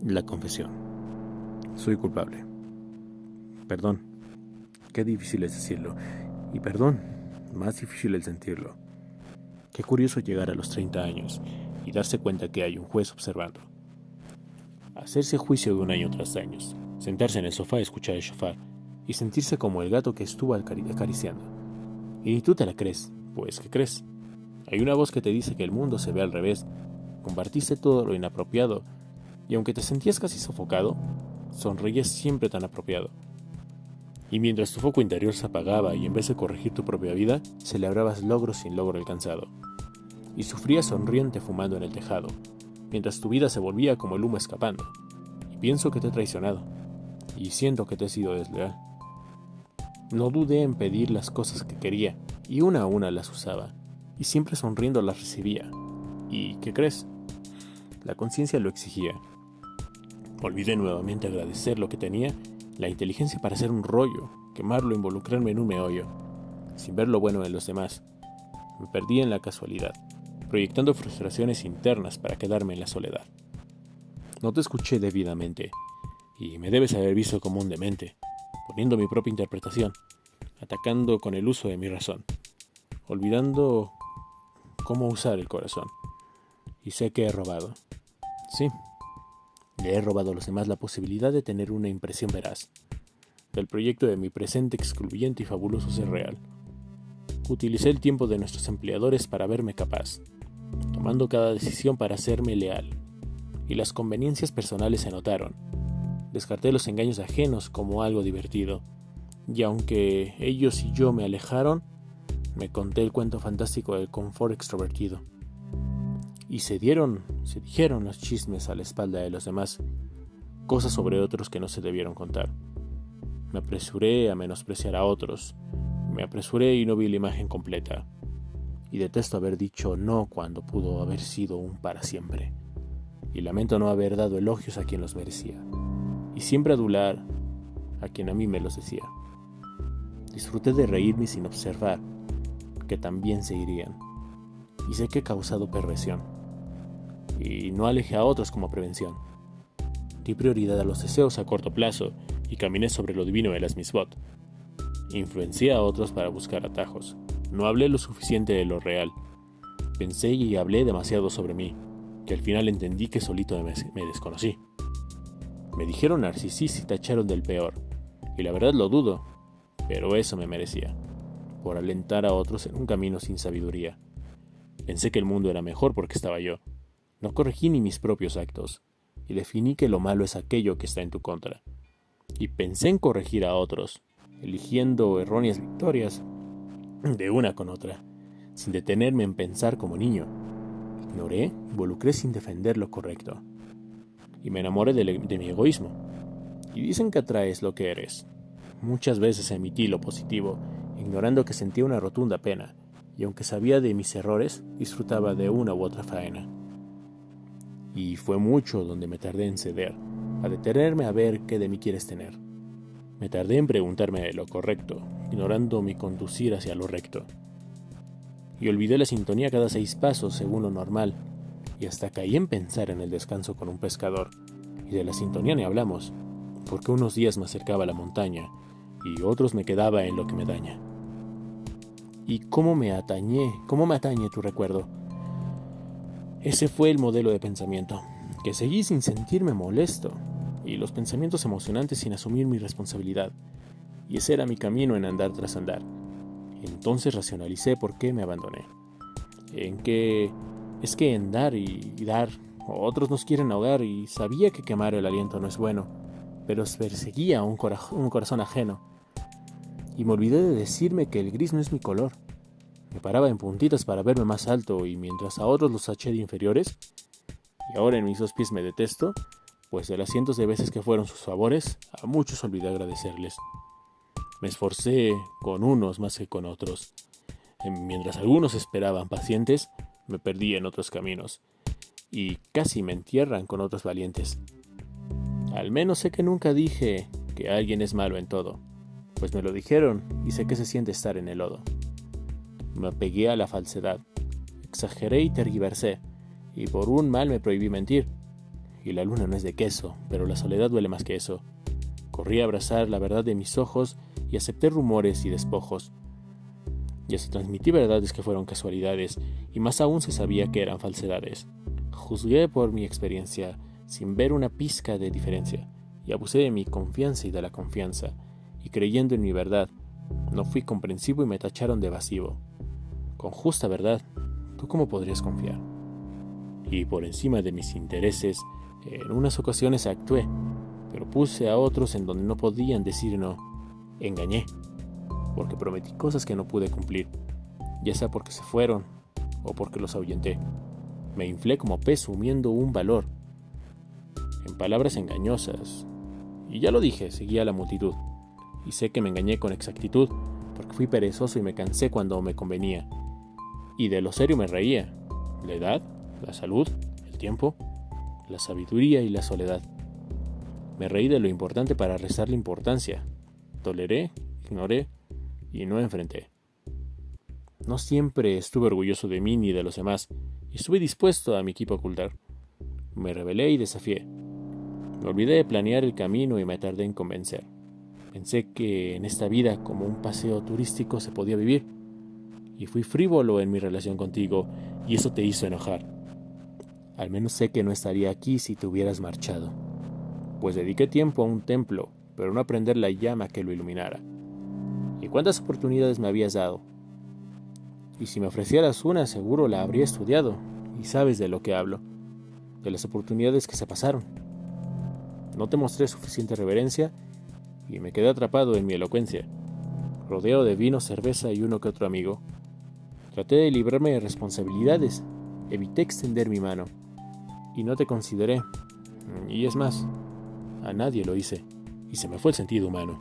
La confesión. Soy culpable. Perdón. Qué difícil es decirlo. Y perdón, más difícil el sentirlo. Qué curioso llegar a los 30 años y darse cuenta que hay un juez observando. Hacerse juicio de un año tras años, sentarse en el sofá a escuchar el shofar y sentirse como el gato que estuvo acariciando. Y ni tú te la crees, pues ¿qué crees? Hay una voz que te dice que el mundo se ve al revés, compartiste todo lo inapropiado y aunque te sentías casi sofocado, sonreías siempre tan apropiado. Y mientras tu foco interior se apagaba y en vez de corregir tu propia vida, celebrabas logros sin logro alcanzado. Y sufrías sonriente fumando en el tejado, mientras tu vida se volvía como el humo escapando. Y pienso que te he traicionado, y siento que te he sido desleal. No dudé en pedir las cosas que quería, y una a una las usaba, y siempre sonriendo las recibía. ¿Y qué crees? La conciencia lo exigía. Olvidé nuevamente agradecer lo que tenía, la inteligencia para hacer un rollo, quemarlo, involucrarme en un meollo, sin ver lo bueno en los demás. Me perdí en la casualidad, proyectando frustraciones internas para quedarme en la soledad. No te escuché debidamente, y me debes haber visto como un demente, poniendo mi propia interpretación, atacando con el uso de mi razón, olvidando cómo usar el corazón. Y sé que he robado. Sí. Le he robado a los demás la posibilidad de tener una impresión veraz del proyecto de mi presente excluyente y fabuloso ser real. Utilicé el tiempo de nuestros empleadores para verme capaz, tomando cada decisión para hacerme leal, y las conveniencias personales se notaron. Descarté los engaños ajenos como algo divertido, y aunque ellos y yo me alejaron, me conté el cuento fantástico del confort extrovertido. Y se dijeron los chismes a la espalda de los demás, cosas sobre otros que no se debieron contar. Me apresuré a menospreciar a otros, me apresuré y no vi la imagen completa. Y detesto haber dicho no cuando pudo haber sido un para siempre. Y lamento no haber dado elogios a quien los merecía, y siempre adular a quien a mí me los decía. Disfruté de reírme sin observar que también se irían, y sé que he causado perversión. Y no alejé a otros como prevención. Di prioridad a los deseos a corto plazo y caminé sobre lo divino de las misbot. Influencié a otros para buscar atajos. No hablé lo suficiente de lo real. Pensé y hablé demasiado sobre mí, que al final entendí que solito me desconocí. Me dijeron narcisista y tacharon del peor, y la verdad lo dudo, pero eso me merecía, por alentar a otros en un camino sin sabiduría. Pensé que el mundo era mejor porque estaba yo. No corregí ni mis propios actos, y definí que lo malo es aquello que está en tu contra. Y pensé en corregir a otros, eligiendo erróneas victorias de una con otra, sin detenerme en pensar como niño. Ignoré, involucré sin defender lo correcto. Y me enamoré de mi egoísmo. Y dicen que atraes lo que eres. Muchas veces emití lo positivo, ignorando que sentía una rotunda pena, y aunque sabía de mis errores, disfrutaba de una u otra faena. Y fue mucho donde me tardé en ceder, a detenerme a ver qué de mí quieres tener. Me tardé en preguntarme lo correcto, ignorando mi conducir hacia lo recto. Y olvidé la sintonía cada 6 pasos según lo normal, y hasta caí en pensar en el descanso con un pescador. Y de la sintonía ni hablamos, porque unos días me acercaba a la montaña, y otros me quedaba en lo que me daña. Y cómo me atañe tu recuerdo. Ese fue el modelo de pensamiento, que seguí sin sentirme molesto, y los pensamientos emocionantes sin asumir mi responsabilidad, y ese era mi camino en andar tras andar. Entonces racionalicé por qué me abandoné. Es que en dar y dar, otros nos quieren ahogar, y sabía que quemar el aliento no es bueno, pero perseguía un corazón ajeno, y me olvidé de decirme que el gris no es mi color. Me paraba en puntitas para verme más alto, y mientras a otros los taché de inferiores, y ahora en mis 2 pies me detesto, pues de las cientos de veces que fueron sus favores, a muchos olvidé agradecerles. Me esforcé con unos más que con otros. Mientras algunos esperaban pacientes, me perdí en otros caminos, y casi me entierran con otros valientes. Al menos sé que nunca dije que alguien es malo en todo, pues me lo dijeron y sé que se siente estar en el lodo. Me apegué a la falsedad, exageré y tergiversé, y por un mal me prohibí mentir. y la luna no es de queso, pero la soledad duele más que eso. Corrí a abrazar la verdad de mis ojos y acepté rumores y despojos. Ya se transmití verdades que fueron casualidades, y más aún se sabía que eran falsedades. Juzgué por mi experiencia, sin ver una pizca de diferencia, y abusé de mi confianza y de la confianza, y creyendo en mi verdad, no fui comprensivo y me tacharon de evasivo. Con justa verdad, ¿tú cómo podrías confiar? Y por encima de mis intereses, en unas ocasiones actué, pero puse a otros en donde no podían decir no. Engañé, porque prometí cosas que no pude cumplir, ya sea porque se fueron o porque los ahuyenté. Me inflé como pez sumiendo un valor en palabras engañosas. Y ya lo dije, seguía a la multitud. Y sé que me engañé con exactitud, porque fui perezoso y me cansé cuando me convenía. Y de lo serio me reía. La edad, la salud, el tiempo, la sabiduría y la soledad. Me reí de lo importante para restarle importancia. Toleré, ignoré y no enfrenté. No siempre estuve orgulloso de mí ni de los demás, y estuve dispuesto a mi equipo ocultar. Me rebelé y desafié. Me olvidé de planear el camino y me tardé en convencer. Pensé que en esta vida como un paseo turístico se podía vivir, y fui frívolo en mi relación contigo, y eso te hizo enojar. Al menos sé que no estaría aquí si te hubieras marchado, pues dediqué tiempo a un templo, pero no a prender la llama que lo iluminara. ¿Y cuántas oportunidades me habías dado? Y si me ofrecieras una, seguro la habría estudiado, y sabes de lo que hablo, de las oportunidades que se pasaron. No te mostré suficiente reverencia, y me quedé atrapado en mi elocuencia, rodeado de vino, cerveza y uno que otro amigo. Traté de librarme de responsabilidades, evité extender mi mano, y no te consideré. Y es más, a nadie lo hice, y se me fue el sentido humano.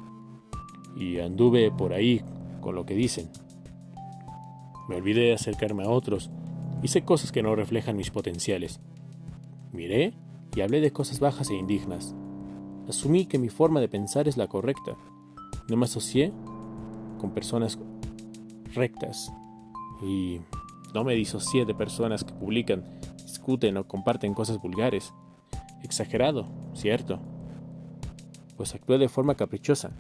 Y anduve por ahí con lo que dicen. Me olvidé de acercarme a otros, hice cosas que no reflejan mis potenciales. Miré y hablé de cosas bajas e indignas. Asumí que mi forma de pensar es la correcta. No me asocié con personas rectas y no me disocié de personas que publican, discuten o comparten cosas vulgares. Exagerado, cierto, pues actué de forma caprichosa.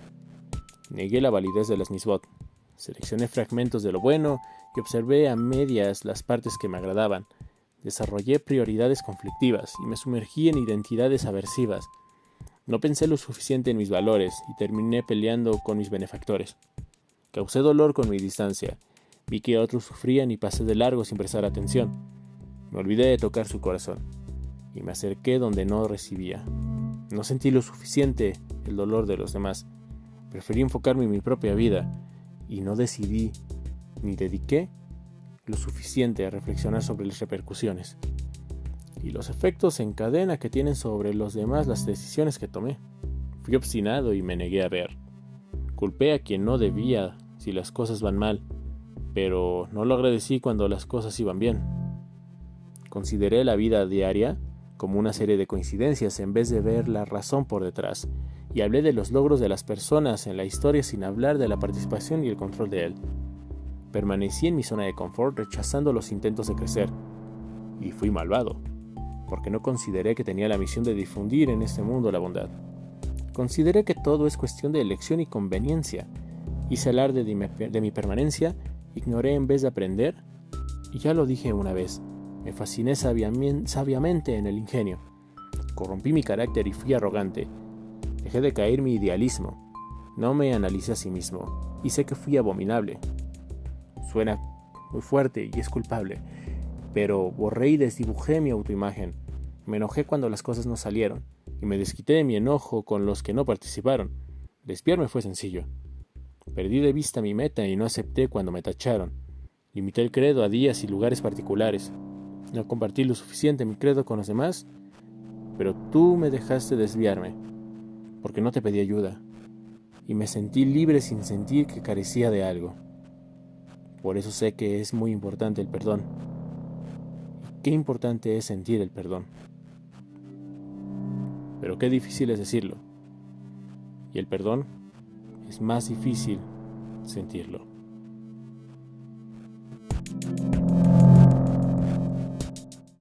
Negué la validez de las misbot, seleccioné fragmentos de lo bueno y observé a medias las partes que me agradaban. Desarrollé prioridades conflictivas y me sumergí en identidades aversivas. No pensé lo suficiente en mis valores y terminé peleando con mis benefactores. Causé dolor con mi distancia. Vi que otros sufrían y pasé de largo sin prestar atención. Me olvidé de tocar su corazón y me acerqué donde no recibía. No sentí lo suficiente el dolor de los demás. Preferí enfocarme en mi propia vida y no decidí ni dediqué lo suficiente a reflexionar sobre las repercusiones y los efectos en cadena que tienen sobre los demás las decisiones que tomé. Fui obstinado y me negué a ver. Culpé a quien no debía si las cosas van mal, pero no lo agradecí cuando las cosas iban bien. Consideré la vida diaria como una serie de coincidencias en vez de ver la razón por detrás, y hablé de los logros de las personas en la historia sin hablar de la participación y el control de él. Permanecí en mi zona de confort rechazando los intentos de crecer, y fui malvado, porque no consideré que tenía la misión de difundir en este mundo la bondad. Consideré que todo es cuestión de elección y conveniencia. Hice alarde de mi permanencia, ignoré en vez de aprender, y ya lo dije una vez, me fasciné sabiamente en el ingenio. Corrompí mi carácter y fui arrogante. Dejé de caer mi idealismo. No me analicé a sí mismo, y sé que fui abominable. Suena muy fuerte y es culpable, pero borré y desdibujé mi autoimagen. Me enojé cuando las cosas no salieron, y me desquité de mi enojo con los que no participaron. Desviarme fue sencillo. Perdí de vista mi meta y no acepté cuando me tacharon. Limité el credo a días y lugares particulares. No compartí lo suficiente mi credo con los demás, pero tú me dejaste desviarme, porque no te pedí ayuda, y me sentí libre sin sentir que carecía de algo. Por eso sé que es muy importante el perdón. Qué importante es sentir el perdón. Pero qué difícil es decirlo. Y el perdón es más difícil sentirlo.